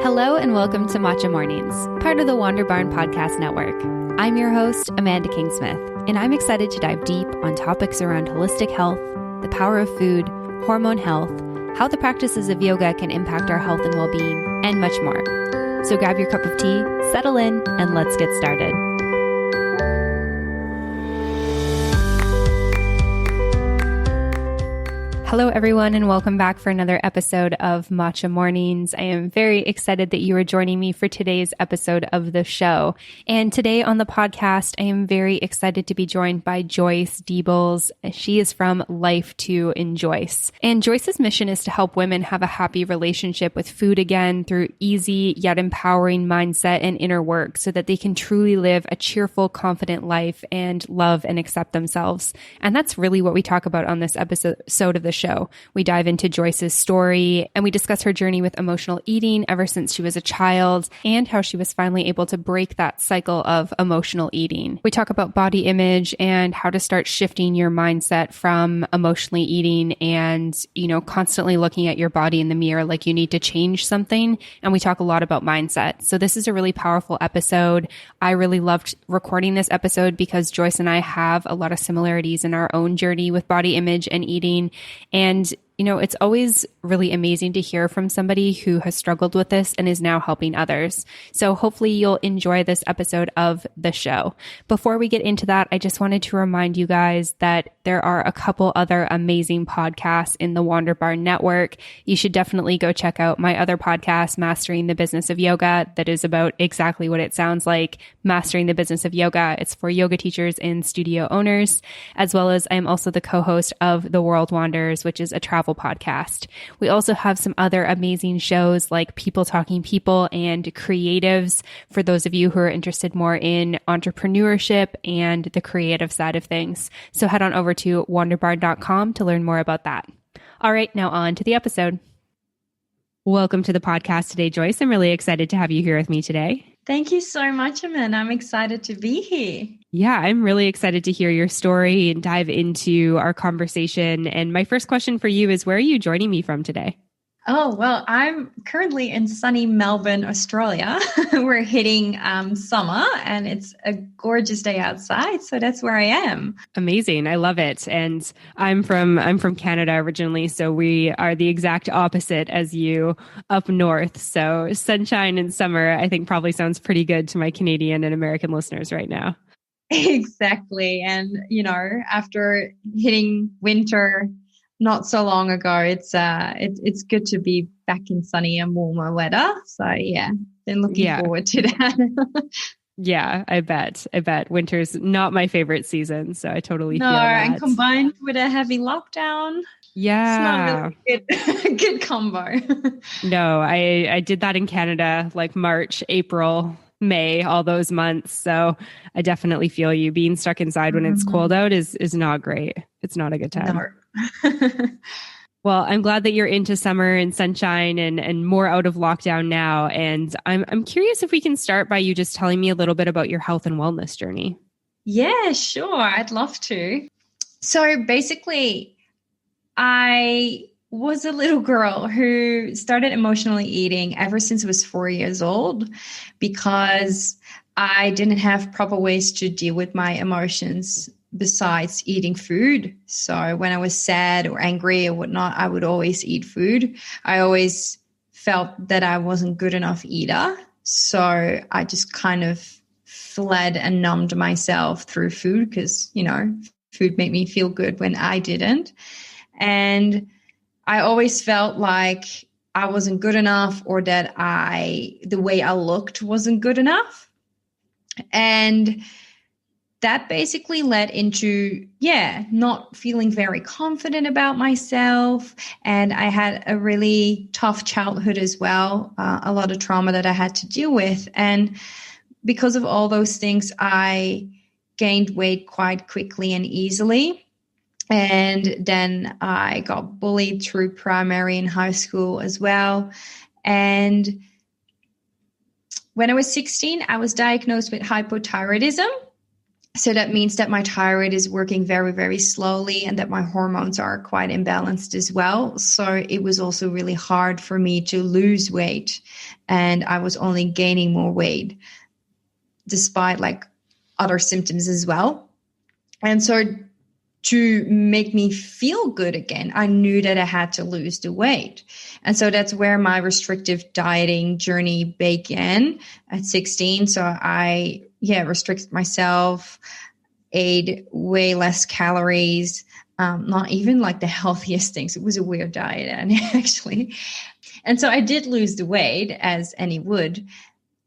Hello and welcome to Matcha Mornings, part of the Wander Barn Podcast Network. I'm your host, Amanda Kingsmith, and I'm excited to dive deep on topics around holistic health, the power of food, hormone health, how the practices of yoga can impact our health and well-being, and much more. So grab your cup of tea, settle in, and let's get started. Hello, everyone, and welcome back for another episode of Matcha Mornings. I am very excited that you are joining me for today's episode of the show. And today on the podcast, I am very excited to be joined by Joyce Diebels. She is from Life to Enjoyce. And Joyce's mission is to help women have a happy relationship with food again through easy yet empowering mindset and inner work so that they can truly live a cheerful, confident life and love and accept themselves. And that's really what we talk about on this episode of the show. We dive into Joyce's story and we discuss her journey with emotional eating ever since she was a child and how she was finally able to break that cycle of emotional eating. We talk about body image and how to start shifting your mindset from emotionally eating and, constantly looking at your body in the mirror like you need to change something. And we talk a lot about mindset. So this is a really powerful episode. I really loved recording this episode because Joyce and I have a lot of similarities in our own journey with body image and eating. And, it's always really amazing to hear from somebody who has struggled with this and is now helping others. So hopefully you'll enjoy this episode of the show. Before we get into that, I just wanted to remind you guys that there are a couple other amazing podcasts in the Wander Barn Network. You should definitely go check out my other podcast, Mastering the Business of Yoga, that is about exactly what it sounds like, Mastering the Business of Yoga. It's for yoga teachers and studio owners, as well as I am also the co-host of The World Wanders, which is a travel podcast. We also have some other amazing shows like People Talking People and Creatives for those of you who are interested more in entrepreneurship and the creative side of things. So head on over to wanderbarn.com to learn more about that. All right, now on to the episode. Welcome to the podcast today, Joyce. I'm really excited to have you here with me today. Thank you so much, Amanda. I'm excited to be here. Yeah, I'm really excited to hear your story and dive into our conversation. And my first question for you is, where are you joining me from today? Oh, well, I'm currently in sunny Melbourne, Australia. We're hitting summer and it's a gorgeous day outside. So that's where I am. Amazing. I love it. And I'm from Canada originally. So we are the exact opposite as you up north. So sunshine and summer, I think probably sounds pretty good to my Canadian and American listeners right now. Exactly. And, after hitting winter not so long ago, it's good to be back in sunny and warmer weather. So yeah, been looking forward to that. Yeah, I bet. Winter's not my favorite season, so I totally feel that. And combined with a heavy lockdown. Yeah. It's not really good combo. No, I did that in Canada, like March, April, May, all those months. So I definitely feel you. Being stuck inside when it's cold out is not great. It's not a good time. No. Well, I'm glad that you're into summer and sunshine and more out of lockdown now. And I'm curious if we can start by you just telling me a little bit about your health and wellness journey. Yeah, sure. I'd love to. So basically, I was a little girl who started emotionally eating ever since I was 4 years old because I didn't have proper ways to deal with my emotions besides eating food. So when I was sad or angry or whatnot, I would always eat food. I always felt that I wasn't good enough eater. So I just kind of fled and numbed myself through food because, food made me feel good when I didn't. And I always felt like I wasn't good enough or that the way I looked wasn't good enough. And that basically led into, not feeling very confident about myself. And I had a really tough childhood as well, a lot of trauma that I had to deal with. And because of all those things, I gained weight quite quickly and easily. And then I got bullied through primary and high school as well. And when I was 16, I was diagnosed with hypothyroidism. So that means that my thyroid is working very, very slowly and that my hormones are quite imbalanced as well. So it was also really hard for me to lose weight, and I was only gaining more weight despite like other symptoms as well. And so to make me feel good again, I knew that I had to lose the weight. And so that's where my restrictive dieting journey began at 16. So I restricted myself, ate way less calories, not even like the healthiest things. It was a weird diet, and actually. And so I did lose the weight, as any would.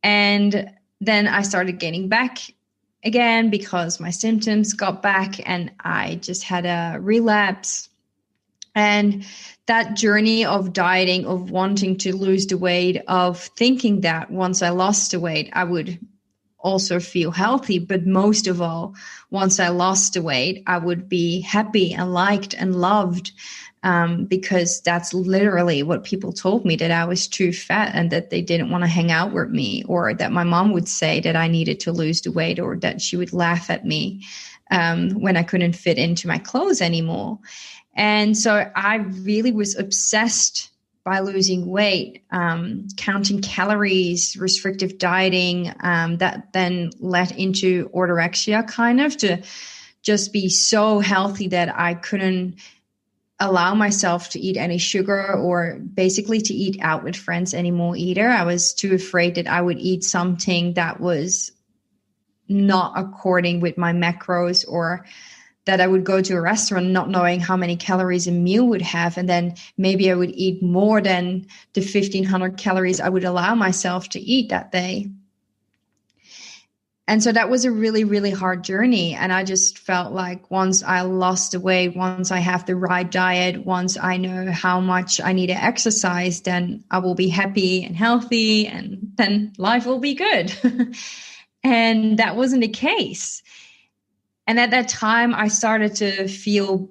And then I started gaining back again because my symptoms got back and I just had a relapse. And that journey of dieting, of wanting to lose the weight, of thinking that once I lost the weight, I would also feel healthy. But most of all, once I lost the weight, I would be happy and liked and loved, because that's literally what people told me, that I was too fat and that they didn't want to hang out with me, or that my mom would say that I needed to lose the weight, or that she would laugh at me when I couldn't fit into my clothes anymore. And so I really was obsessed by losing weight, counting calories, restrictive dieting, that then led into orthorexia, kind of, to just be so healthy that I couldn't allow myself to eat any sugar, or basically to eat out with friends anymore either. I was too afraid that I would eat something that was not according with my macros, or that I would go to a restaurant not knowing how many calories a meal would have. And then maybe I would eat more than the 1,500 calories I would allow myself to eat that day. And so that was a really, really hard journey. And I just felt like once I lost the weight, once I have the right diet, once I know how much I need to exercise, then I will be happy and healthy, and then life will be good. And that wasn't the case. And at that time, I started to feel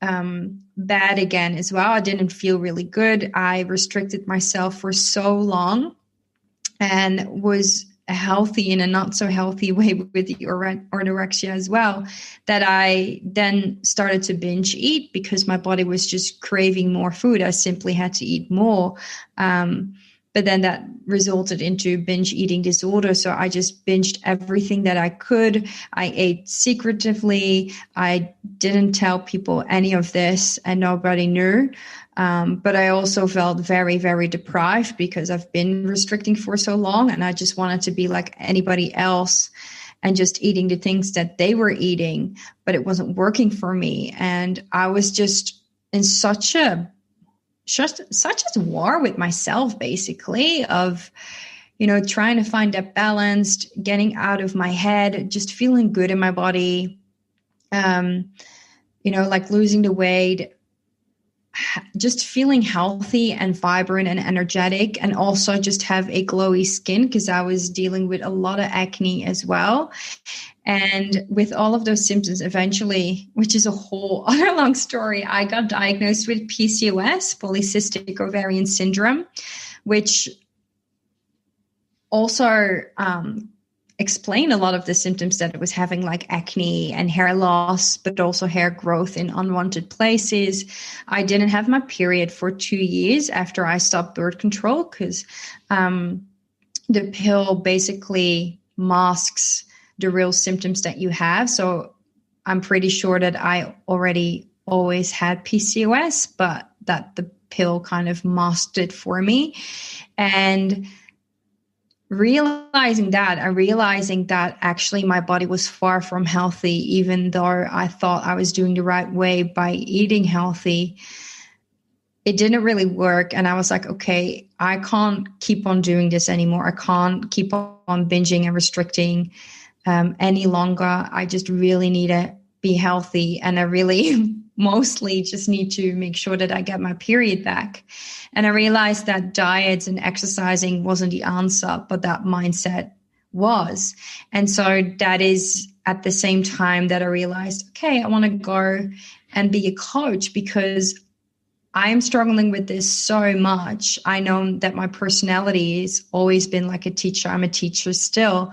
bad again as well. I didn't feel really good. I restricted myself for so long and was healthy in a not so healthy way with the orthorexia as well, that I then started to binge eat because my body was just craving more food. I simply had to eat more. But then that resulted into binge eating disorder. So I just binged everything that I could. I ate secretively. I didn't tell people any of this, and nobody knew. But I also felt very, very deprived because I've been restricting for so long, and I just wanted to be like anybody else and just eating the things that they were eating, but it wasn't working for me. And I was just in such a war with myself, basically, of, trying to find that balance, getting out of my head, just feeling good in my body, like losing the weight, just feeling healthy and vibrant and energetic, and also just have a glowy skin, because I was dealing with a lot of acne as well. And with all of those symptoms, eventually, which is a whole other long story, I got diagnosed with PCOS, polycystic ovarian syndrome, which also explained a lot of the symptoms that I was having, like acne and hair loss, but also hair growth in unwanted places. I didn't have my period for 2 years after I stopped birth control, because the pill basically masks the real symptoms that you have. So I'm pretty sure that I already always had PCOS, but that the pill kind of masked it for me. And realizing that, and realizing that actually my body was far from healthy, even though I thought I was doing the right way by eating healthy, it didn't really work. And I was like, okay, I can't keep on doing this anymore. I can't keep on binging and restricting any longer. I just really need to be healthy. And I really mostly just need to make sure that I get my period back. And I realized that diets and exercising wasn't the answer, but that mindset was. And so that is at the same time that I realized, okay, I want to go and be a coach, because I am struggling with this so much. I know that my personality has always been like a teacher. I'm a teacher still.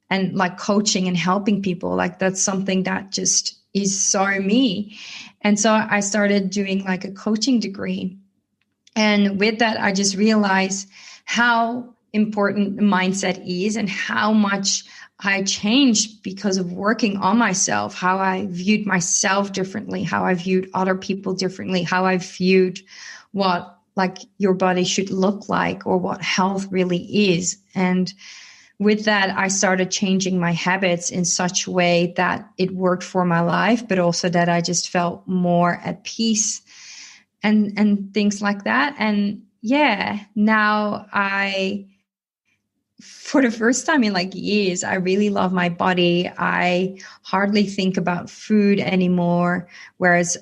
and like coaching and helping people. Like that's something that just is so me. And so I started doing like a coaching degree. And with that, I just realized how important mindset is and how much I changed because of working on myself, how I viewed myself differently, how I viewed other people differently, how I viewed what like your body should look like or what health really is. And with that, I started changing my habits in such a way that it worked for my life, but also that I just felt more at peace and things like that. And yeah, now for the first time in like years, I really love my body. I hardly think about food anymore. Whereas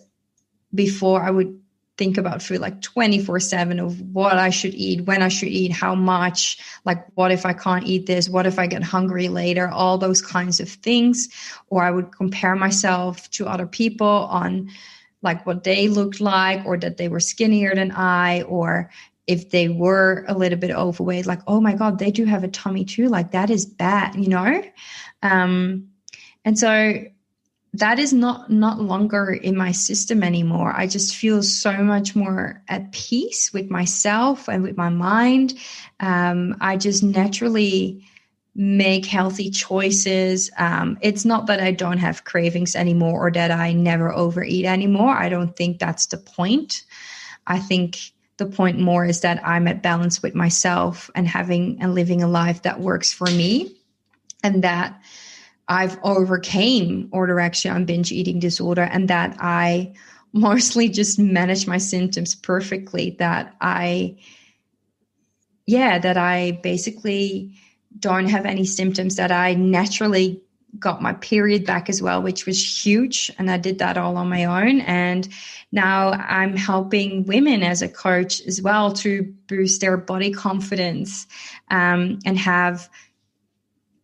before I would think about food like 24/7 of what I should eat, when I should eat, how much, like what if I can't eat this? What if I get hungry later? All those kinds of things. Or I would compare myself to other people on like what they looked like, or that they were skinnier than I, or if they were a little bit overweight, like, oh my God, they do have a tummy too. Like that is bad, you know? And so that is not longer in my system anymore. I just feel so much more at peace with myself and with my mind. I just naturally make healthy choices. It's not that I don't have cravings anymore or that I never overeat anymore. I don't think that's the point. I think the point more is that I'm at balance with myself and having and living a life that works for me, and that I've overcame orthorexia and binge eating disorder, and that I mostly just manage my symptoms perfectly, that I basically don't have any symptoms, that I naturally got my period back as well, which was huge. And I did that all on my own. And now I'm helping women as a coach as well to boost their body confidence, and have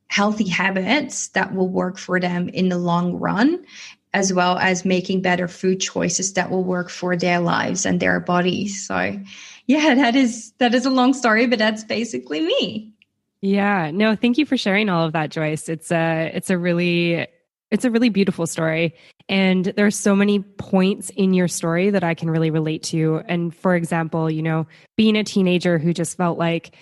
healthy habits that will work for them in the long run, as well as making better food choices that will work for their lives and their bodies. So yeah, that is a long story, but that's basically me. Yeah, no, thank you for sharing all of that, Joyce. It's a really beautiful story. And there's so many points in your story that I can really relate to. And for example, being a teenager who just felt like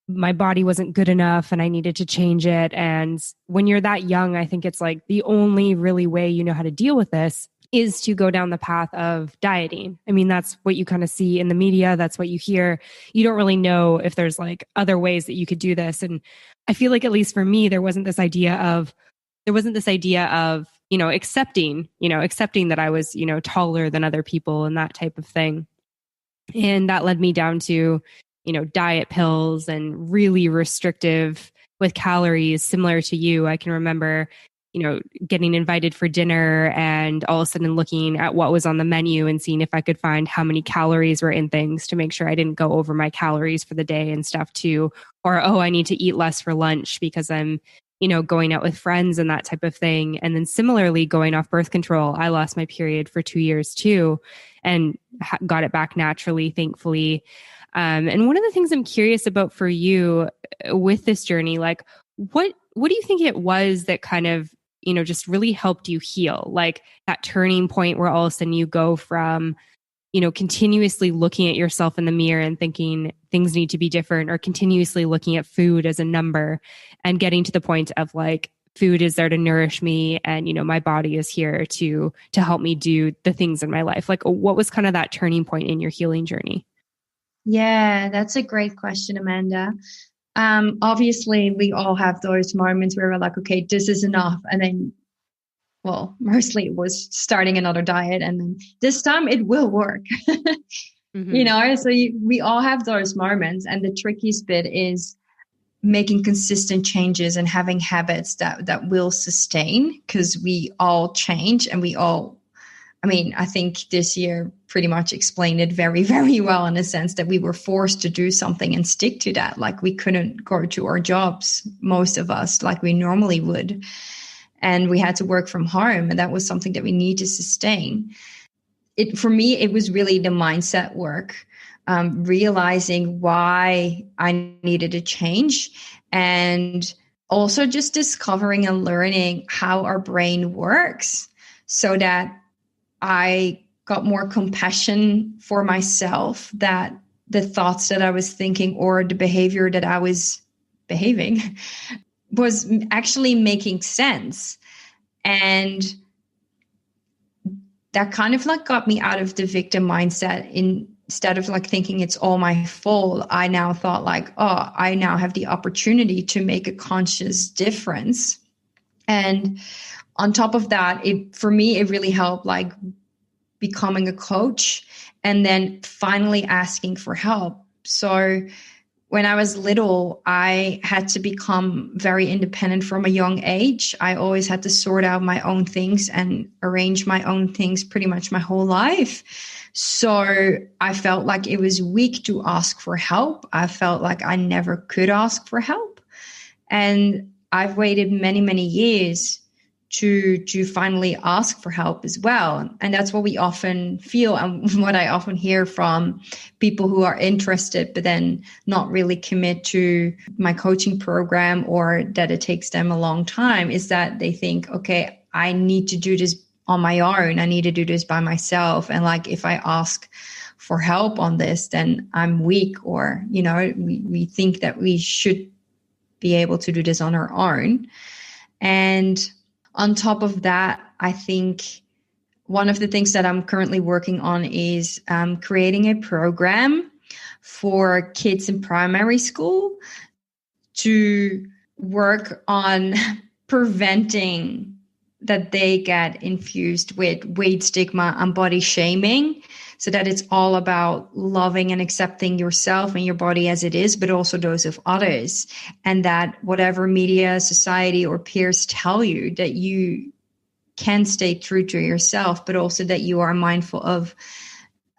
my body wasn't good enough and I needed to change it. And when you're that young, I think it's like the only really way you know how to deal with this is to go down the path of dieting. I mean, that's what you kind of see in the media. That's what you hear. You don't really know if there's like other ways that you could do this. And I feel like, at least for me, there wasn't this idea of, accepting that I was, taller than other people and that type of thing. And that led me down to, diet pills and really restrictive with calories, similar to you. I can remember, getting invited for dinner and all of a sudden looking at what was on the menu and seeing if I could find how many calories were in things to make sure I didn't go over my calories for the day and stuff too. Or, oh, I need to eat less for lunch because I'm, going out with friends and that type of thing. And then similarly, going off birth control, I lost my period for 2 years too, and got it back naturally, thankfully. And one of the things I'm curious about for you with this journey, like what do you think it was that kind of, just really helped you heal? Like that turning point where all of a sudden you go from, continuously looking at yourself in the mirror and thinking things need to be different, or continuously looking at food as a number and getting to the point of like, food is there to nourish me, and my body is here to help me do the things in my life. Like, what was kind of that turning point in your healing journey? Yeah, that's a great question, Amanda. Obviously we all have those moments where we're like, okay, this is enough. And then, well, mostly it was starting another diet, and then this time it will work. Mm-hmm. So we all have those moments. And the trickiest bit is making consistent changes and having habits that will sustain, because we all change, and I think this year pretty much explained it very, very well, in the sense that we were forced to do something and stick to that. Like we couldn't go to our jobs, most of us, like we normally would. And we had to work from home. And that was something that we need to sustain. For me, it was really the mindset work, realizing why I needed a change, and also just discovering and learning how our brain works so that I got more compassion for myself, that the thoughts that I was thinking or the behavior that I was behaving was actually making sense. And that kind of like got me out of the victim mindset. Instead of like thinking it's all my fault, I now thought like, oh, I now have the opportunity to make a conscious difference. And on top of that, for me, it really helped like becoming a coach and then finally asking for help. So when I was little, I had to become very independent from a young age. I always had to sort out my own things and arrange my own things pretty much my whole life. So I felt like it was weak to ask for help. I felt like I never could ask for help. And I've waited many, many years to finally ask for help as well. And that's what we often feel, and what I often hear from people who are interested but then not really commit to my coaching program, or that it takes them a long time, is that they think, okay, I need to do this on my own. I need to do this by myself. And like, if I ask for help on this, then I'm weak, or, you know, we think that we should be able to do this on our own. And on top of that, I think one of the things that I'm currently working on is creating a program for kids in primary school to work on preventing that they get infused with weight stigma and body shaming, so that it's all about loving and accepting yourself and your body as it is, but also those of others. And that whatever media, society, or peers tell you, that you can stay true to yourself, but also that you are mindful of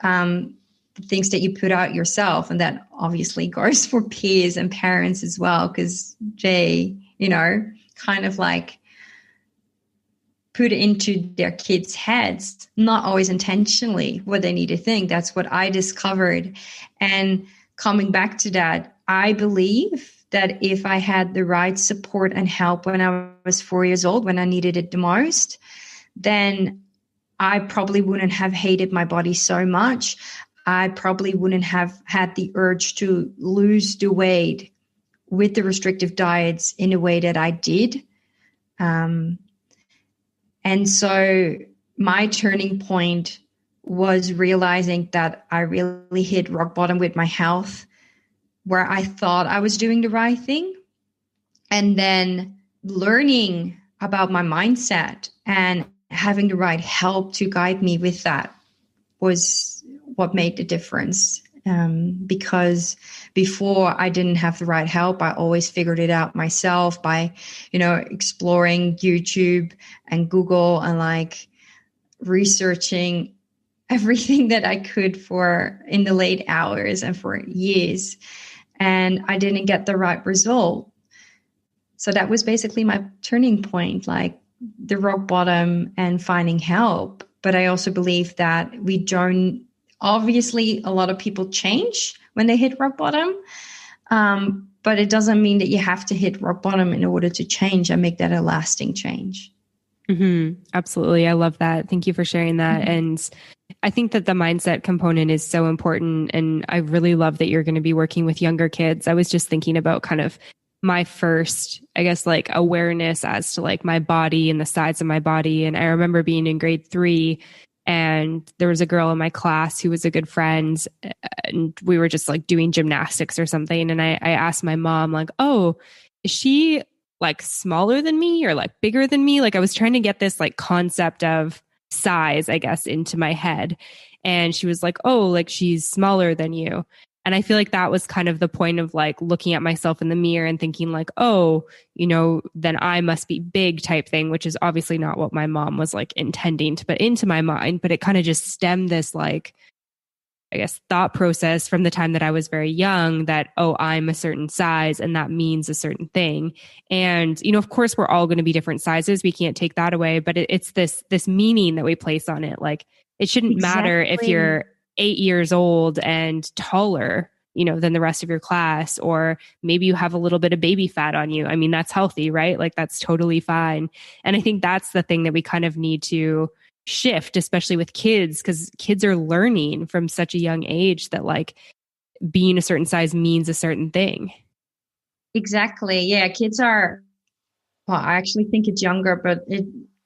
the things that you put out yourself. And that obviously goes for peers and parents as well, because they, you know, kind of like put into their kids' heads, not always intentionally, what they need to think. That's what I discovered. And coming back to that, I believe that if I had the right support and help when I was 4 years old, when I needed it the most, then I probably wouldn't have hated my body so much. I probably wouldn't have had the urge to lose the weight with the restrictive diets in a way that I did. And so my turning point was realizing that I really hit rock bottom with my health, where I thought I was doing the right thing. And then learning about my mindset and having the right help to guide me with that was what made the difference. Because before I didn't have the right help, I always figured it out myself by, you know, exploring YouTube and Google and like researching everything that I could for in the late hours and for years. And I didn't get the right result. So that was basically my turning point, like the rock bottom and finding help. But I also believe that we don't, obviously, a lot of people change when they hit rock bottom, but it doesn't mean that you have to hit rock bottom in order to change and make that a lasting change. Mm-hmm. Absolutely. I love that. Thank you for sharing that. Mm-hmm. And I think that the mindset component is so important. And I really love that you're going to be working with younger kids. I was just thinking about kind of my first, I guess, like awareness as to like my body and the size of my body. And I remember being in grade 3, and there was a girl in my class who was a good friend, and we were just like doing gymnastics or something. And I asked my mom, like, oh, is she like smaller than me or like bigger than me? Like I was trying to get this like concept of size, I guess, into my head. And she was like, oh, like she's smaller than you. And I feel like that was kind of the point of like looking at myself in the mirror and thinking like, oh, you know, then I must be big type thing, which is obviously not what my mom was like intending to put into my mind. But it kind of just stemmed this like, I guess, thought process from the time that I was very young that, oh, I'm a certain size and that means a certain thing. And, you know, of course, we're all going to be different sizes. We can't take that away, but it's this meaning that we place on it. Like it shouldn't matter if you're 8 years old and taller. than the rest of your class, or maybe you have a little bit of baby fat on you. I mean, that's healthy, right? Like that's totally fine. And I think that's the thing that we kind of need to shift, especially with kids, because kids are learning from such a young age that like being a certain size means a certain thing. Exactly. Yeah. Kids are, well, I actually think it's younger, but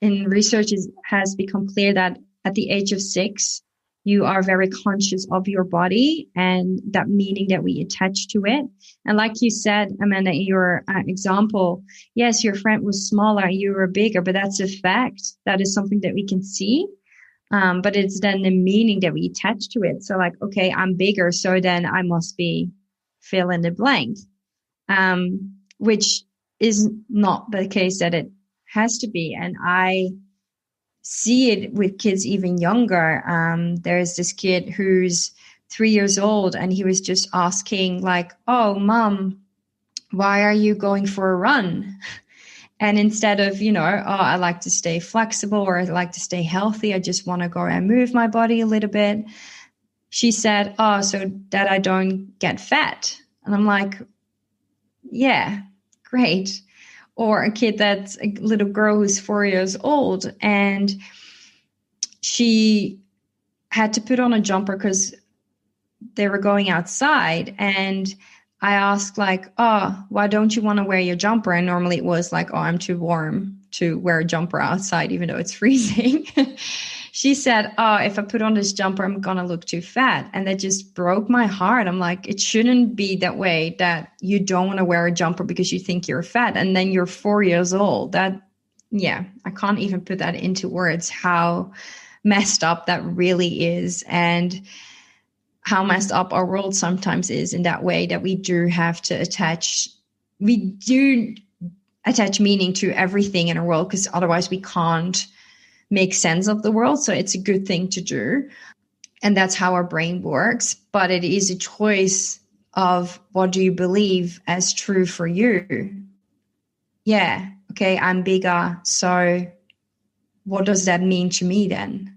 in research has become clear that at the age of 6, you are very conscious of your body and that meaning that we attach to it. And like you said, Amanda, in your example, yes, your friend was smaller, you were bigger, but that's a fact. That is something that we can see. But it's then the meaning that we attach to it. So like, okay, I'm bigger, so then I must be fill in the blank, which is not the case that it has to be. And I see it with kids even younger. There's this kid who's 3 years old, and he was just asking like, oh, Mom, why are you going for a run? And instead of, oh, I like to stay flexible, or I like to stay healthy, I just want to go and move my body a little bit. She said, oh, so that I don't get fat. And I'm like, yeah, great. Or a kid that's a little girl who's 4 years old, and she had to put on a jumper because they were going outside. And I asked like, oh, why don't you want to wear your jumper? And normally it was like, oh, I'm too warm to wear a jumper outside, even though it's freezing. She said, oh, if I put on this jumper, I'm going to look too fat. And that just broke my heart. I'm like, it shouldn't be that way, that you don't want to wear a jumper because you think you're fat. And then you're 4 years old. I can't even put that into words, how messed up that really is. And how messed up our world sometimes is in that way, that we do attach meaning to everything in our world, because otherwise we can't make sense of the world. So it's a good thing to do. And that's how our brain works. But it is a choice of what do you believe as true for you? Yeah. Okay. I'm bigger. So what does that mean to me then?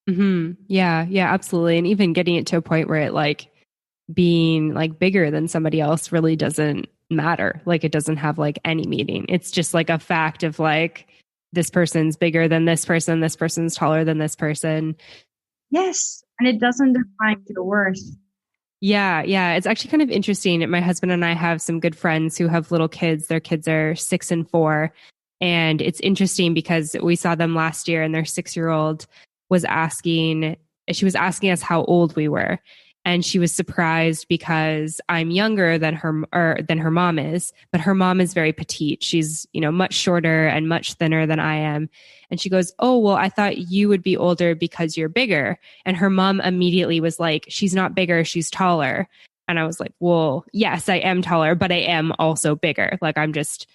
Mm-hmm. Yeah, absolutely. And even getting it to a point where it like being like bigger than somebody else really doesn't matter. Like it doesn't have like any meaning. It's just like a fact of like, this person's bigger than this person's taller than this person. Yes. And it doesn't define your worth. Yeah. It's actually kind of interesting. My husband and I have some good friends who have little kids. Their kids are 6 and 4. And it's interesting because we saw them last year, and their 6-year-old she was asking us how old we were. And she was surprised because I'm younger than her mom is, but her mom is very petite. She's, much shorter and much thinner than I am. And she goes, oh, well, I thought you would be older because you're bigger. And her mom immediately was like, she's not bigger, she's taller. And I was like, well, yes, I am taller, but I am also bigger. Like I'm just,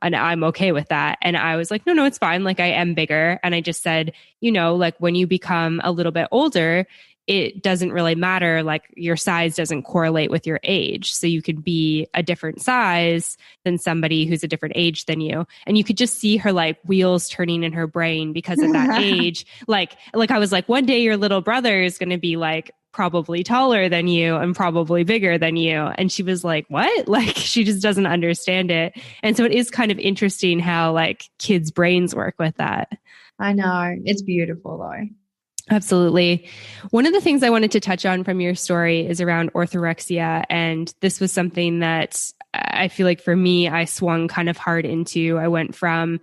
and I'm okay with that. And I was like, no, it's fine. Like I am bigger. And I just said, like when you become a little bit older, it doesn't really matter. Like your size doesn't correlate with your age. So you could be a different size than somebody who's a different age than you. And you could just see her like wheels turning in her brain because at that age, like I was like, one day your little brother is going to be like probably taller than you and probably bigger than you. And she was like, what? Like she just doesn't understand it. And so it is kind of interesting how like kids' brains work with that. I know. It's beautiful though. Absolutely. One of the things I wanted to touch on from your story is around orthorexia. And this was something that I feel like for me, I swung kind of hard into. I went from,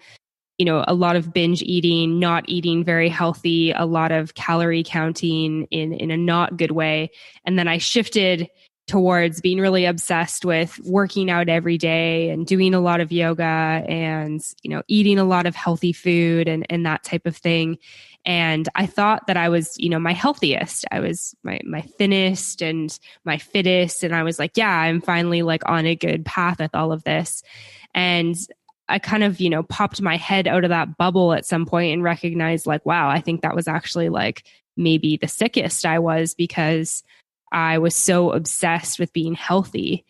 a lot of binge eating, not eating very healthy, a lot of calorie counting in a not good way. And then I shifted towards being really obsessed with working out every day and doing a lot of yoga and, eating a lot of healthy food and that type of thing. And I thought that I was, my healthiest. I was my thinnest and my fittest. And I was like, yeah, I'm finally like on a good path with all of this. And I kind of, popped my head out of that bubble at some point and recognized like, wow, I think that was actually like maybe the sickest I was, because I was so obsessed with being healthy.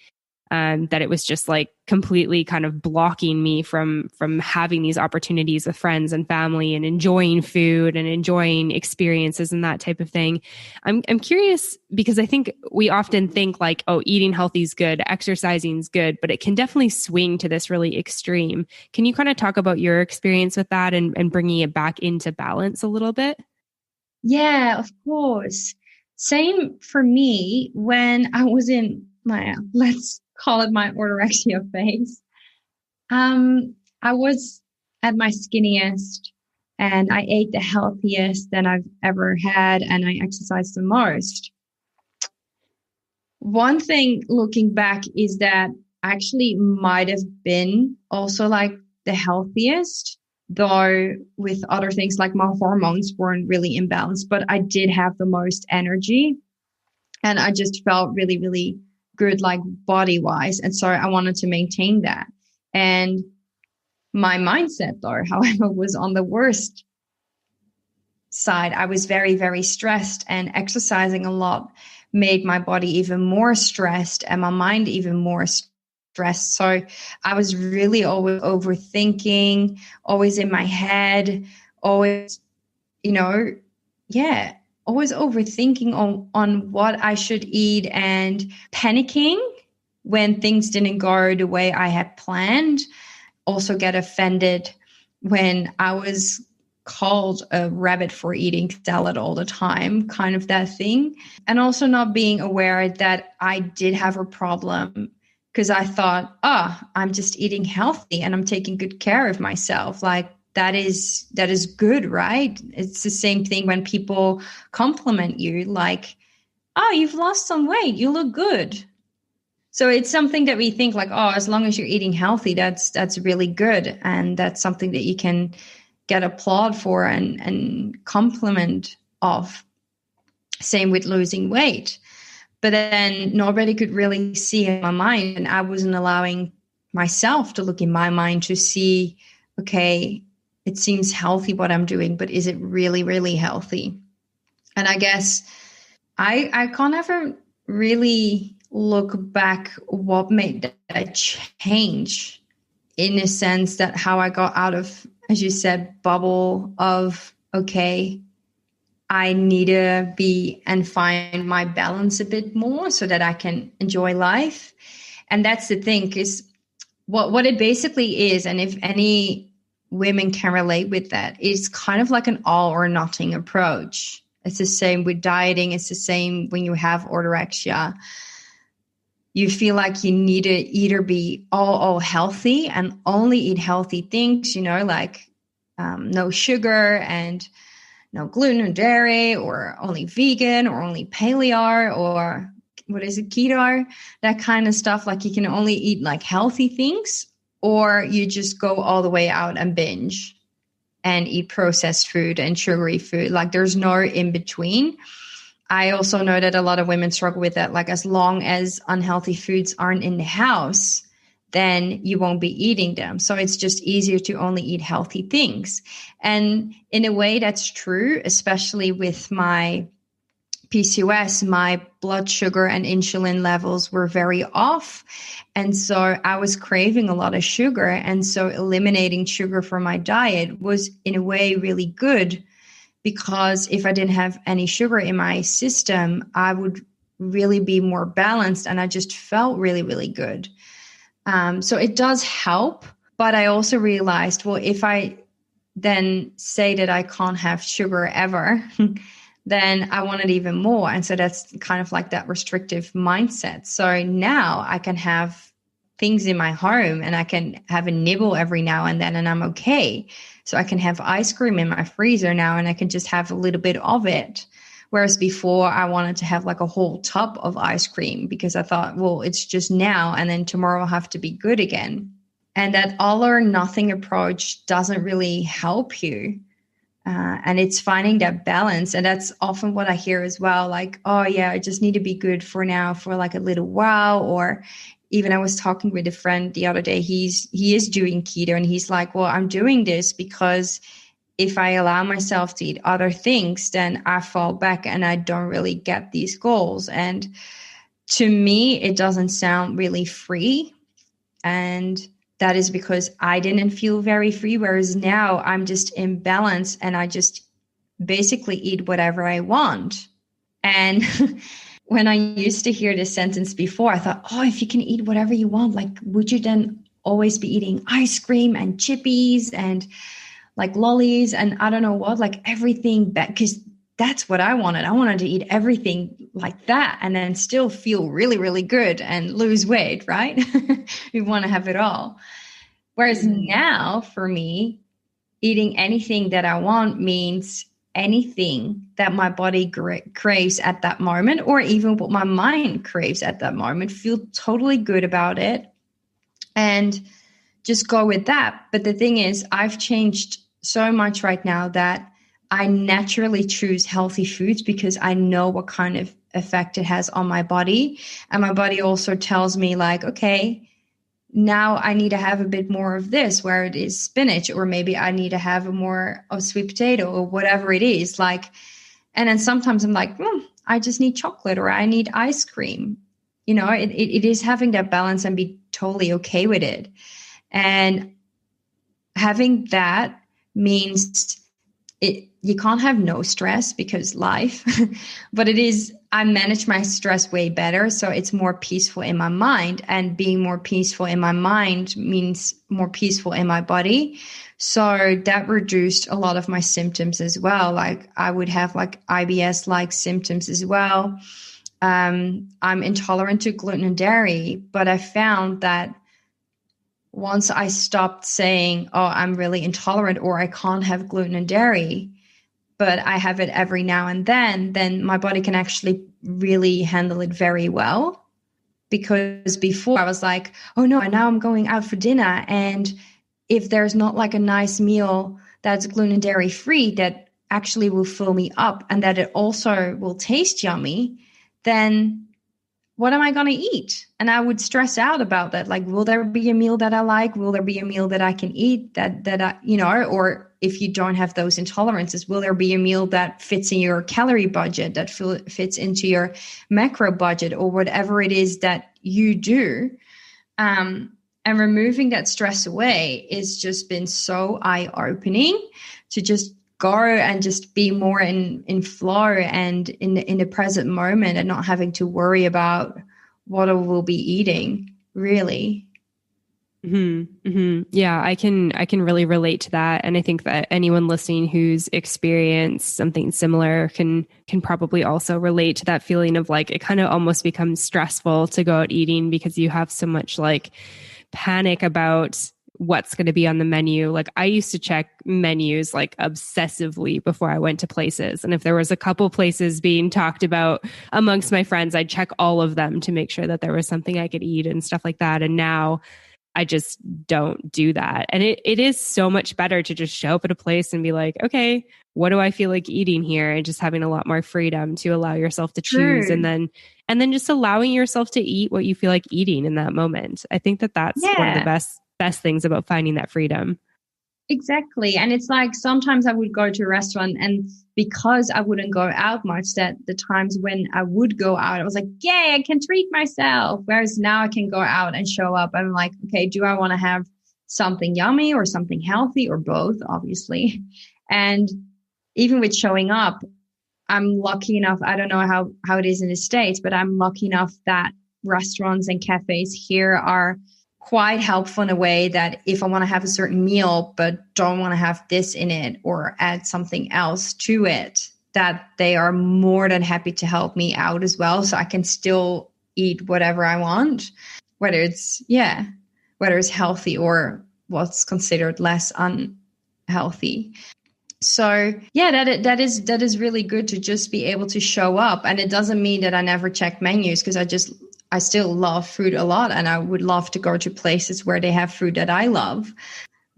that it was just like completely kind of blocking me from having these opportunities with friends and family and enjoying food and enjoying experiences and that type of thing. I'm curious because I think we often think like, oh, eating healthy is good, exercising is good, but it can definitely swing to this really extreme. Can you kind of talk about your experience with that and bringing it back into balance a little bit? Yeah, of course. Same for me when I was in my, let's call it my orthorexia phase. I was at my skinniest and I ate the healthiest that I've ever had and I exercised the most. One thing looking back is that I actually might have been also like the healthiest, though with other things like my hormones weren't really imbalanced, but I did have the most energy and I just felt really, really good, like body wise. And so I wanted to maintain that. And my mindset, though, however, was on the worst side. I was very, very stressed, and exercising a lot made my body even more stressed and my mind even more stressed. So I was really always overthinking, always in my head, always, always overthinking on what I should eat and panicking when things didn't go the way I had planned. Also get offended when I was called a rabbit for eating salad all the time, kind of that thing. And also not being aware that I did have a problem because I thought, I'm just eating healthy and I'm taking good care of myself. Like that is good, right? It's the same thing when people compliment you like, oh, you've lost some weight, you look good. So it's something that we think like, as long as you're eating healthy, that's really good. And that's something that you can get applaud for and compliment of. Same with losing weight. But then nobody could really see in my mind. And I wasn't allowing myself to look in my mind to see, okay, it seems healthy what I'm doing, but is it really, really healthy? And I guess I can't ever really look back what made that change, in a sense that how I got out of, as you said, bubble of, okay, I need to be and find my balance a bit more so that I can enjoy life. And that's the thing, is what it basically is. And if any women can relate with that, is kind of like an all or nothing approach. It's the same with dieting. It's the same when you have orthorexia. You feel like you need to either be all healthy and only eat healthy things, like no sugar and no gluten or dairy, or only vegan or only paleo, or what is it, keto, that kind of stuff. Like you can only eat like healthy things, or you just go all the way out and binge and eat processed food and sugary food. Like there's no in between. I also know that a lot of women struggle with that. Like as long as unhealthy foods aren't in the house, then you won't be eating them. So it's just easier to only eat healthy things. And in a way that's true, especially with my PCOS, my blood sugar and insulin levels were very off. And so I was craving a lot of sugar. And so eliminating sugar from my diet was in a way really good, because if I didn't have any sugar in my system, I would really be more balanced and I just felt really, really good. So it does help. But I also realized, well, if I then say that I can't have sugar ever, then I want it even more. And so that's kind of like that restrictive mindset. So now I can have things in my home and I can have a nibble every now and then and I'm okay. So I can have ice cream in my freezer now and I can just have a little bit of it. Whereas before I wanted to have like a whole tub of ice cream because I thought, well, it's just now and then tomorrow I'll have to be good again. And that all or nothing approach doesn't really help you. And it's finding that balance. And that's often what I hear as well. Like, oh yeah, I just need to be good for now for like a little while. Or even I was talking with a friend the other day, he is doing keto and he's like, well, I'm doing this because if I allow myself to eat other things, then I fall back and I don't really get these goals. And to me, it doesn't sound really free. And that is because I didn't feel very free. Whereas now I'm just in balance and I just basically eat whatever I want. And when I used to hear this sentence before, I thought, oh, if you can eat whatever you want, like, would you then always be eating ice cream and chippies and like lollies and I don't know what, like everything back? Because that's what I wanted. I wanted to eat everything like that and then still feel really, really good and lose weight, right? We want to have it all. Whereas now for me, eating anything that I want means anything that my body craves at that moment, or even what my mind craves at that moment, feel totally good about it and just go with that. But the thing is, I've changed so much right now that I naturally choose healthy foods because I know what kind of effect it has on my body. And my body also tells me like, okay, now I need to have a bit more of this, where it is spinach, or maybe I need to have a more of sweet potato or whatever it is. Like, and then sometimes I'm like, I just need chocolate or I need ice cream. You know, it is having that balance and be totally okay with it. And having that means you can't have no stress because life, but I manage my stress way better. So it's more peaceful in my mind, and being more peaceful in my mind means more peaceful in my body. So that reduced a lot of my symptoms as well. Like I would have like IBS-like symptoms as well. I'm intolerant to gluten and dairy, but I found that once I stopped saying, oh, I'm really intolerant or I can't have gluten and dairy, but I have it every now and then my body can actually really handle it very well. Because before I was like, oh no, now I'm going out for dinner. And if there's not like a nice meal that's gluten and dairy free that actually will fill me up and that it also will taste yummy, then what am I going to eat? And I would stress out about that. Like, will there be a meal that I like? Will there be a meal that I can eat that I, you know, or if you don't have those intolerances, will there be a meal that fits in your calorie budget, that fits into your macro budget, or whatever it is that you do? And removing that stress away has just been so eye-opening to just go and just be more in flow and in the present moment, and not having to worry about what I will be eating, really. Mm-hmm. Mm-hmm. Yeah, I can really relate to that. And I think that anyone listening who's experienced something similar can probably also relate to that feeling of like, it kind of almost becomes stressful to go out eating because you have so much like panic about what's going to be on the menu. Like I used to check menus like obsessively before I went to places. And if there was a couple places being talked about amongst my friends, I'd check all of them to make sure that there was something I could eat and stuff like that. And now I just don't do that. And it is so much better to just show up at a place and be like, okay, what do I feel like eating here? And just having a lot more freedom to allow yourself to choose. True. And then just allowing yourself to eat what you feel like eating in that moment. I think that that's one of the best things about finding that freedom. Exactly. And it's like sometimes I would go to a restaurant, and because I wouldn't go out much, that the times when I would go out, I was like, yay, I can treat myself. Whereas now I can go out and show up. I'm like, okay, do I want to have something yummy or something healthy, or both, obviously? And even with showing up, I'm lucky enough. I don't know how it is in the States, but I'm lucky enough that restaurants and cafes here are quite helpful in a way that if I want to have a certain meal but don't want to have this in it or add something else to it, that they are more than happy to help me out as well, so I can still eat whatever I want, whether it's healthy or what's considered less unhealthy. So yeah, that is really good to just be able to show up. And it doesn't mean that I never check menus, because I still love food a lot, and I would love to go to places where they have food that I love.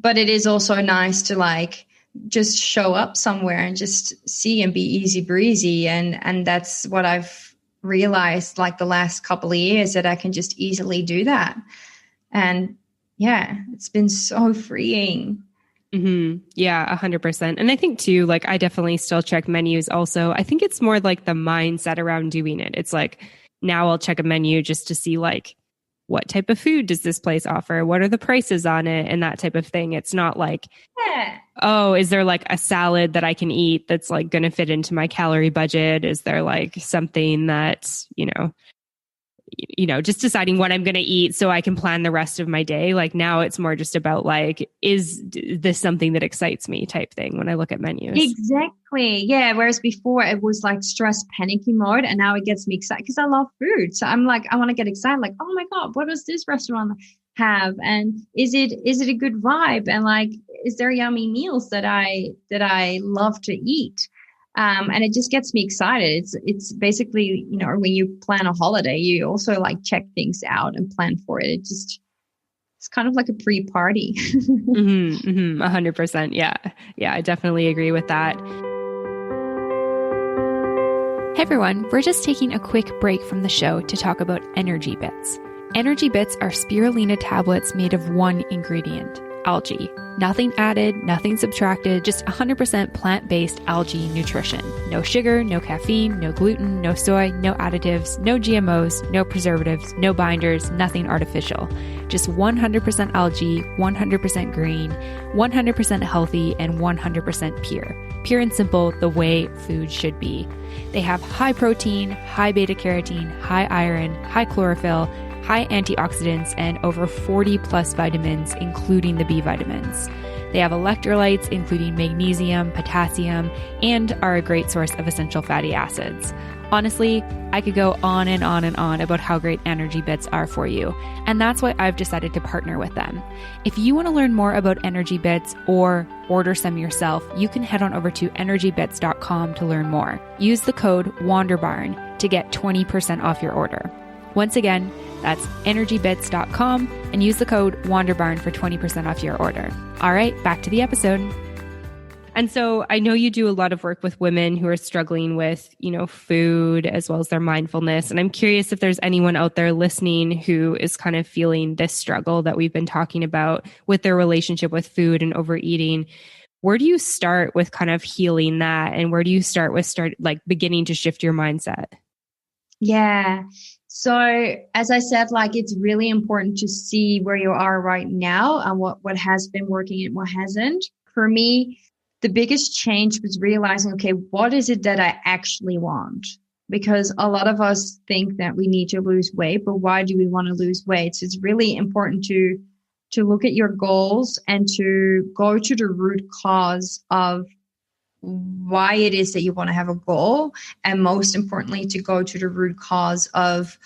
But it is also nice to like just show up somewhere and just see and be easy breezy. And that's what I've realized like the last couple of years, that I can just easily do that. And yeah, it's been so freeing. Mm-hmm. Yeah, 100%. And I think too, like I definitely still check menus also. I think it's more like the mindset around doing it. It's like, now I'll check a menu just to see like, what type of food does this place offer? What are the prices on it? And that type of thing. It's not like, oh, is there like a salad that I can eat that's like going to fit into my calorie budget? Is there like something that's, just deciding what I'm going to eat so I can plan the rest of my day. Like now it's more just about like, is this something that excites me type thing when I look at menus? Exactly. Yeah. Whereas before it was like stress panicky mode, and now it gets me excited because I love food. So I'm like, I want to get excited. Like, oh my God, what does this restaurant have? And is it a good vibe? And like, is there yummy meals that I love to eat? And it just gets me excited. It's basically, when you plan a holiday, you also like check things out and plan for it. It's kind of like a pre-party. 100%. Yeah. Yeah, I definitely agree with that. Hey everyone, we're just taking a quick break from the show to talk about Energy Bits. Energy Bits are spirulina tablets made of one ingredient, algae. Nothing added, nothing subtracted, just 100% plant-based algae nutrition. No sugar, no caffeine, no gluten, no soy, no additives, no GMOs, no preservatives, no binders, nothing artificial. Just 100% algae, 100% green, 100% healthy, and 100% pure. Pure and simple, the way food should be. They have high protein, high beta carotene, high iron, high chlorophyll, high antioxidants, and over 40 plus vitamins, including the B vitamins. They have electrolytes, including magnesium, potassium, and are a great source of essential fatty acids. Honestly, I could go on and on and on about how great Energy Bits are for you, and that's why I've decided to partner with them. If you want to learn more about Energy Bits or order some yourself, you can head on over to energybits.com to learn more. Use the code WANDERBARN to get 20% off your order. Once again, that's energybits.com and use the code WANDERBARN for 20% off your order. All right, back to the episode. And so I know you do a lot of work with women who are struggling with, food as well as their mindfulness. And I'm curious if there's anyone out there listening who is kind of feeling this struggle that we've been talking about with their relationship with food and overeating. Where do you start with kind of healing that? And where do you start beginning to shift your mindset? Yeah. So as I said, like it's really important to see where you are right now and what has been working and what hasn't. For me, the biggest change was realizing, okay, what is it that I actually want? Because a lot of us think that we need to lose weight, but why do we want to lose weight? So it's really important to look at your goals and to go to the root cause of why it is that you want to have a goal, and most importantly, to go to the root cause of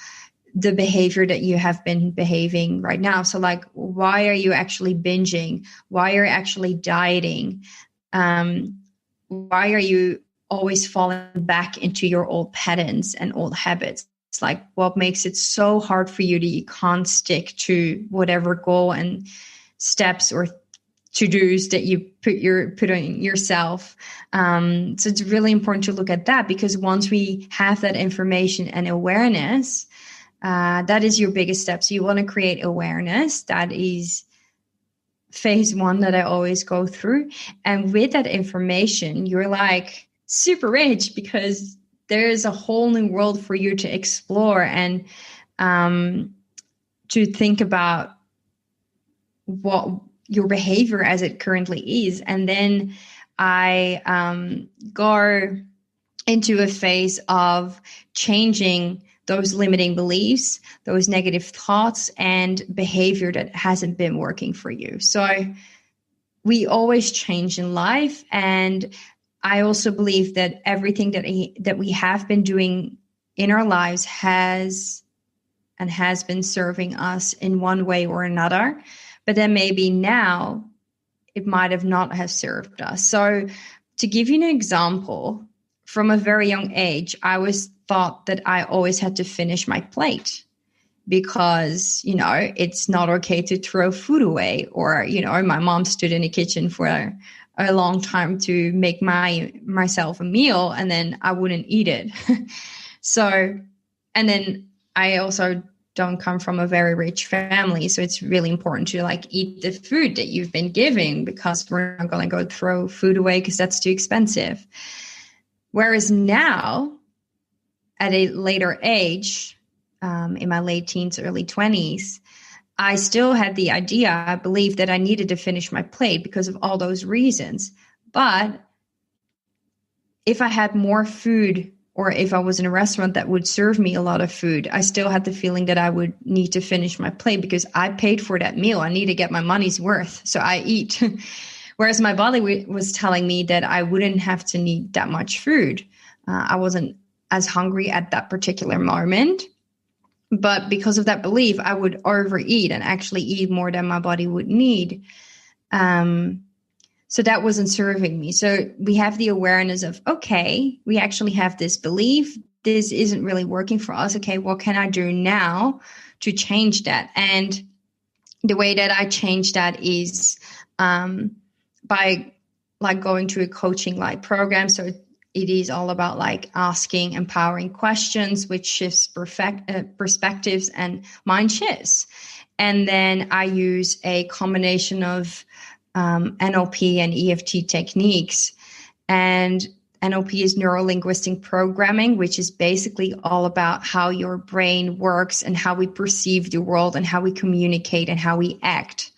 the behavior that you have been behaving right now. So like, why are you actually binging? Why are you actually dieting? Why are you always falling back into your old patterns and old habits? It's like, what makes it so hard for you that you can't stick to whatever goal and steps or to-dos that you put on yourself. So it's really important to look at that, because once we have that information and awareness, that is your biggest step. So you want to create awareness. That is phase one that I always go through. And with that information, you're like super rich, because there's a whole new world for you to explore and to think about what your behavior as it currently is. And then I go into a phase of changing those limiting beliefs, those negative thoughts and behavior that hasn't been working for you. So we always change in life. And I also believe that everything that we have been doing in our lives has been serving us in one way or another. But then maybe now it might have not have served us. So to give you an example, from a very young age, I was thought that I always had to finish my plate because, it's not okay to throw food away. Or, my mom stood in the kitchen for a long time to make myself a meal, and then I wouldn't eat it. So, and then I also don't come from a very rich family. So it's really important to eat the food that you've been giving, because we're not going to go throw food away because that's too expensive. Whereas now, at a later age, in my late teens, early 20s, I still had the idea, I believed that I needed to finish my plate because of all those reasons. But if I had more food, or if I was in a restaurant that would serve me a lot of food, I still had the feeling that I would need to finish my plate because I paid for that meal. I need to get my money's worth. So I eat. Whereas my body was telling me that I wouldn't have to need that much food. I wasn't as hungry at that particular moment. But because of that belief, I would overeat and actually eat more than my body would need. So that wasn't serving me. So we have the awareness of, okay, we actually have this belief. This isn't really working for us. Okay, what can I do now to change that? And the way that I change that is by like going to a coaching like program. So it is all about like asking empowering questions, which shifts perspectives and mind shifts. And then I use a combination of NLP and EFT techniques. And NLP is neuro-linguistic programming, which is basically all about how your brain works and how we perceive the world and how we communicate and how we act,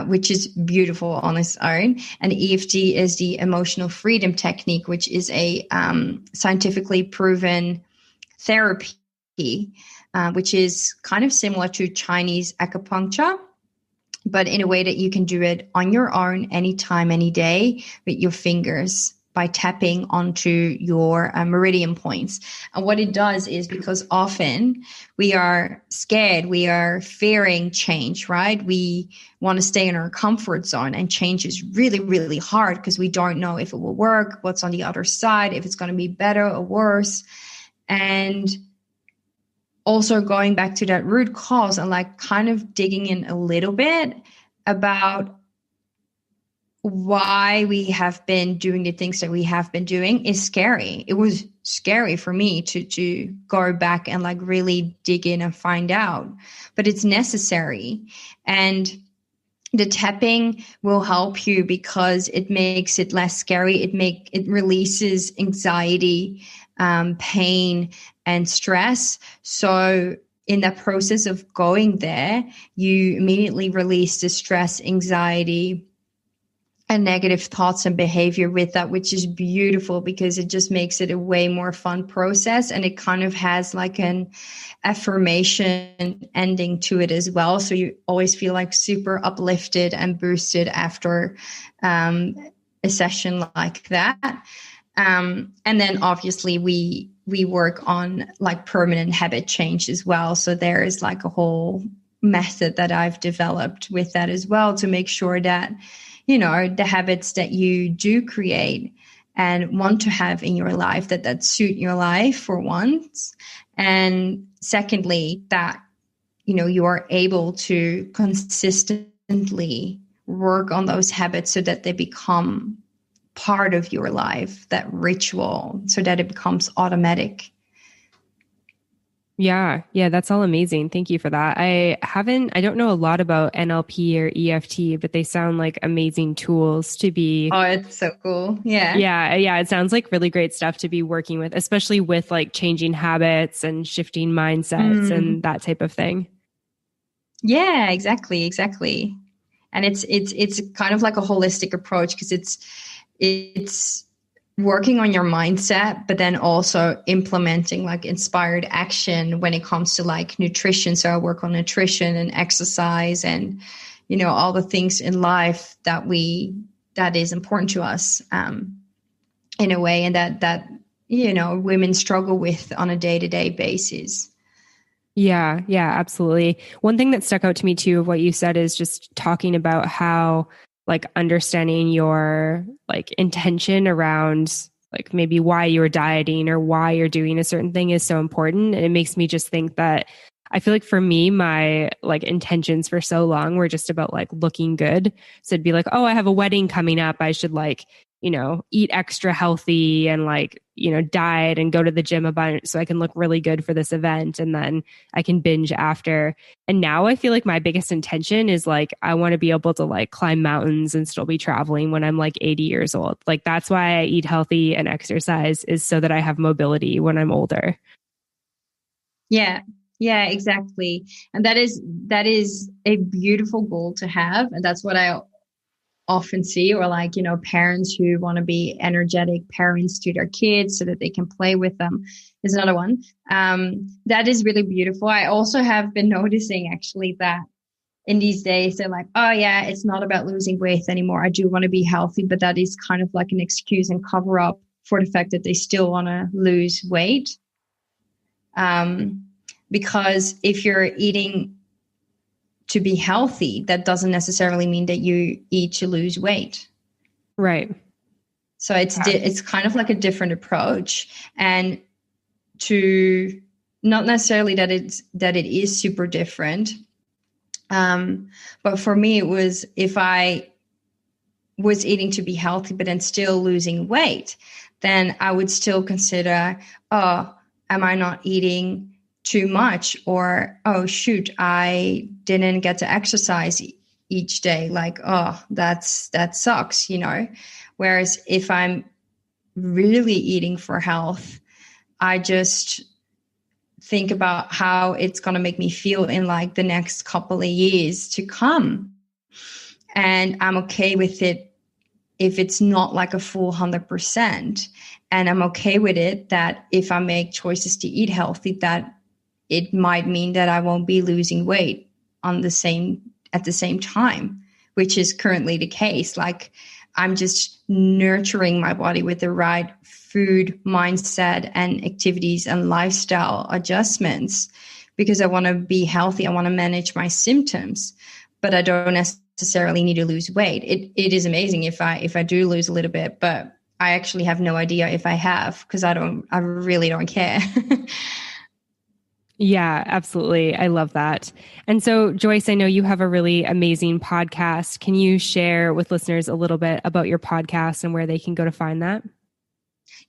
which is beautiful on its own. And EFT is the emotional freedom technique, which is a scientifically proven therapy, which is kind of similar to Chinese acupuncture, but in a way that you can do it on your own, anytime, any day, with your fingers by tapping onto your meridian points. And what it does is, because often we are scared, we are fearing change, right? We want to stay in our comfort zone, and change is really, really hard because we don't know if it will work, what's on the other side, if it's going to be better or worse. And also going back to that root cause and like kind of digging in a little bit about why we have been doing the things that we have been doing is scary. It was scary for me to go back and like really dig in and find out, but it's necessary. And the tapping will help you because it makes it less scary. It releases anxiety, pain, and stress. So in that process of going there, you immediately release the stress, anxiety, and negative thoughts and behavior with that, which is beautiful because it just makes it a way more fun process. And it kind of has like an affirmation ending to it as well. So you always feel like super uplifted and boosted after a session like that. And then obviously we work on like permanent habit change as well. So there is like a whole method that I've developed with that as well to make sure that, you know, the habits that you do create and want to have in your life, that suit your life for once. And secondly, that, you know, you are able to consistently work on those habits so that they become part of your life, that ritual, so that it becomes automatic. Yeah, that's all amazing. Thank you for that. I don't know a lot about NLP or EFT, but they sound like amazing tools to be. Oh, it's so cool. Yeah. Yeah. It sounds like really great stuff to be working with, especially with like changing habits and shifting mindsets and that type of thing. Yeah, exactly. And it's kind of like a holistic approach because it's working on your mindset, but then also implementing like inspired action when it comes to like nutrition. So I work on nutrition and exercise and, you know, all the things in life that is important to us in a way, and that, you know, women struggle with on a day-to-day basis. Yeah, absolutely. One thing that stuck out to me too of what you said is just talking about how like understanding your like intention around like maybe why you're dieting or why you're doing a certain thing is so important. And it makes me just think that I feel like for me, my like intentions for so long were just about like looking good. So it'd be like, oh, I have a wedding coming up. I should like, you know, eat extra healthy and like, you know, diet and go to the gym a bunch so I can look really good for this event. And then I can binge after. And now I feel like my biggest intention is like, I want to be able to like climb mountains and still be traveling when I'm like 80 years old. Like that's why I eat healthy and exercise, is so that I have mobility when I'm older. Yeah. Yeah, exactly. And that is a beautiful goal to have. And that's what I often see, or like, parents who want to be energetic parents to their kids so that they can play with them is another one. That is really beautiful. I also have been noticing actually that in these days, they're like, oh yeah, it's not about losing weight anymore. I do want to be healthy, but that is kind of like an excuse and cover up for the fact that they still want to lose weight. Because if you're eating to be healthy, that doesn't necessarily mean that you eat to lose weight. Right. So it's kind of like a different approach, and to not necessarily that it is super different. But for me, it was if I was eating to be healthy, but then still losing weight, then I would still consider, oh, am I not eating too much? Or, oh, shoot, I didn't get to exercise each day. Like, oh, that sucks, Whereas if I'm really eating for health, I just think about how it's going to make me feel in like the next couple of years to come. And I'm okay with it if it's not like a full 100%. And I'm okay with it that if I make choices to eat healthy, that it might mean that I won't be losing weight at the same time, which is currently the case. Like, I'm just nurturing my body with the right food, mindset, and activities and lifestyle adjustments because I want to be healthy. I want to manage my symptoms, but I don't necessarily need to lose weight. It is amazing if I do lose a little bit, but I actually have no idea if I have because I really don't care. Yeah, absolutely. I love that. And so, Joyce, I know you have a really amazing podcast. Can you share with listeners a little bit about your podcast and where they can go to find that?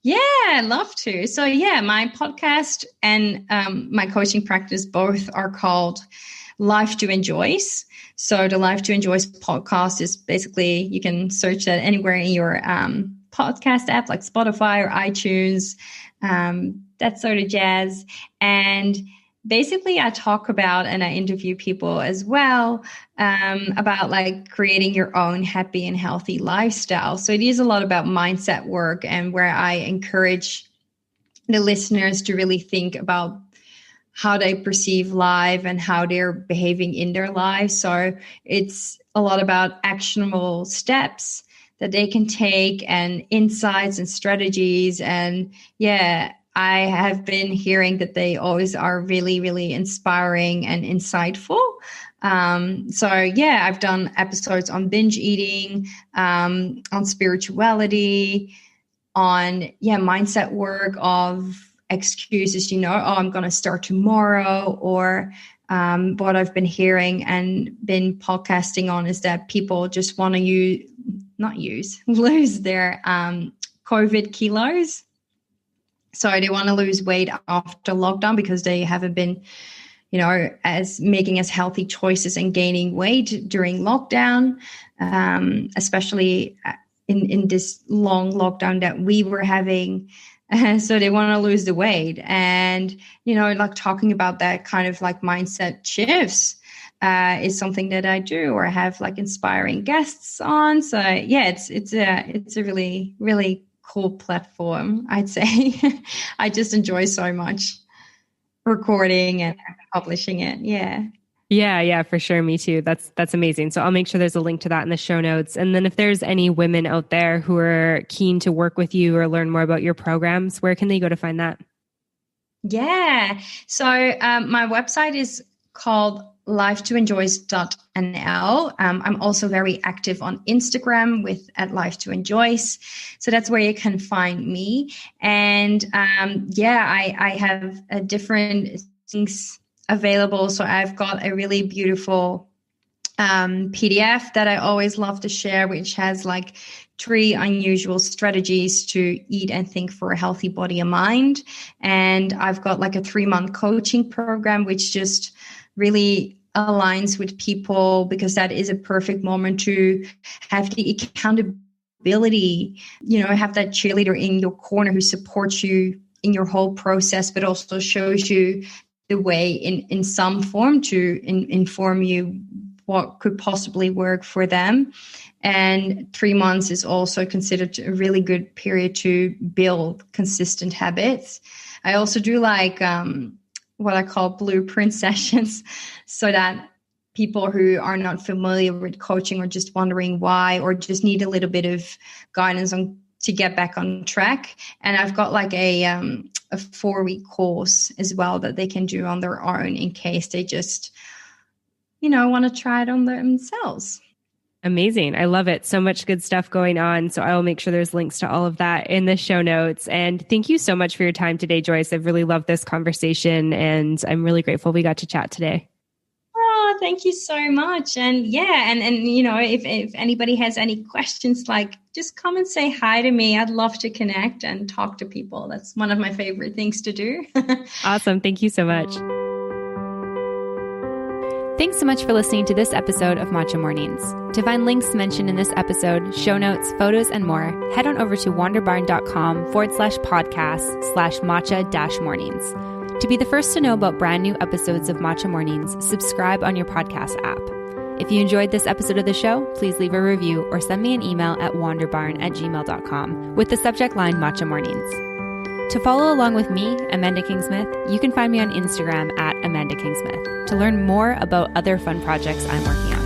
Yeah, I'd love to. So yeah, my podcast and my coaching practice both are called Life to Enjoyce. So the Life to Enjoyce podcast is basically, you can search that anywhere in your podcast app like Spotify or iTunes, that sort of jazz. And basically I talk about, and I interview people as well, about like creating your own happy and healthy lifestyle. So it is a lot about mindset work, and where I encourage the listeners to really think about how they perceive life and how they're behaving in their lives. So it's a lot about actionable steps that they can take and insights and strategies. And yeah, I have been hearing that they always are really, really inspiring and insightful. So yeah, I've done episodes on binge eating, on spirituality, on mindset work of excuses, oh, I'm going to start tomorrow, or what I've been hearing and been podcasting on is that people just want to lose their COVID kilos. So they want to lose weight after lockdown because they haven't been, as making as healthy choices and gaining weight during lockdown, especially in this long lockdown that we were having. So they want to lose the weight, and, like talking about that kind of like mindset shifts is something that I do, or I have like inspiring guests on. So yeah, it's a really, really cool platform, I'd say. I just enjoy so much recording and publishing it. Yeah. Yeah, for sure. Me too. That's amazing. So I'll make sure there's a link to that in the show notes. And then if there's any women out there who are keen to work with you or learn more about your programs, where can they go to find that? Yeah. So my website is called lifetoenjoyce.nl. I'm also very active on Instagram at Life2Enjoyce. So that's where you can find me. And I have different things available. So I've got a really beautiful PDF that I always love to share, which has like 3 unusual strategies to eat and think for a healthy body and mind. And I've got like a 3-month coaching program, which just really aligns with people, because that is a perfect moment to have the accountability, have that cheerleader in your corner who supports you in your whole process, but also shows you the way in some form to inform you what could possibly work for them. And 3 months is also considered a really good period to build consistent habits. I also do like what I call blueprint sessions, so that people who are not familiar with coaching or just wondering why, or just need a little bit of guidance on to get back on track. And I've got like a 4-week course as well that they can do on their own in case they just, want to try it on themselves. Amazing. I love it. So much good stuff going on. So I will make sure there's links to all of that in the show notes. And thank you so much for your time today, Joyce. I've really loved this conversation, and I'm really grateful we got to chat today. Oh, thank you so much. And if anybody has any questions, like, just come and say hi to me. I'd love to connect and talk to people. That's one of my favorite things to do. Awesome. Thank you so much. Thanks so much for listening to this episode of Matcha Mornings. To find links mentioned in this episode, show notes, photos, and more, head on over to wanderbarn.com/podcast/matcha-mornings. To be the first to know about brand new episodes of Matcha Mornings, subscribe on your podcast app. If you enjoyed this episode of the show, please leave a review or send me an email at wanderbarn@gmail.com with the subject line Matcha Mornings. To follow along with me, Amanda Kingsmith, you can find me on Instagram at Amanda Kingsmith to learn more about other fun projects I'm working on.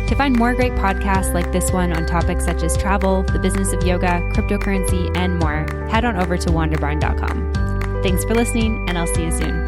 To find more great podcasts like this one on topics such as travel, the business of yoga, cryptocurrency, and more, head on over to wanderbarn.com. Thanks for listening, and I'll see you soon.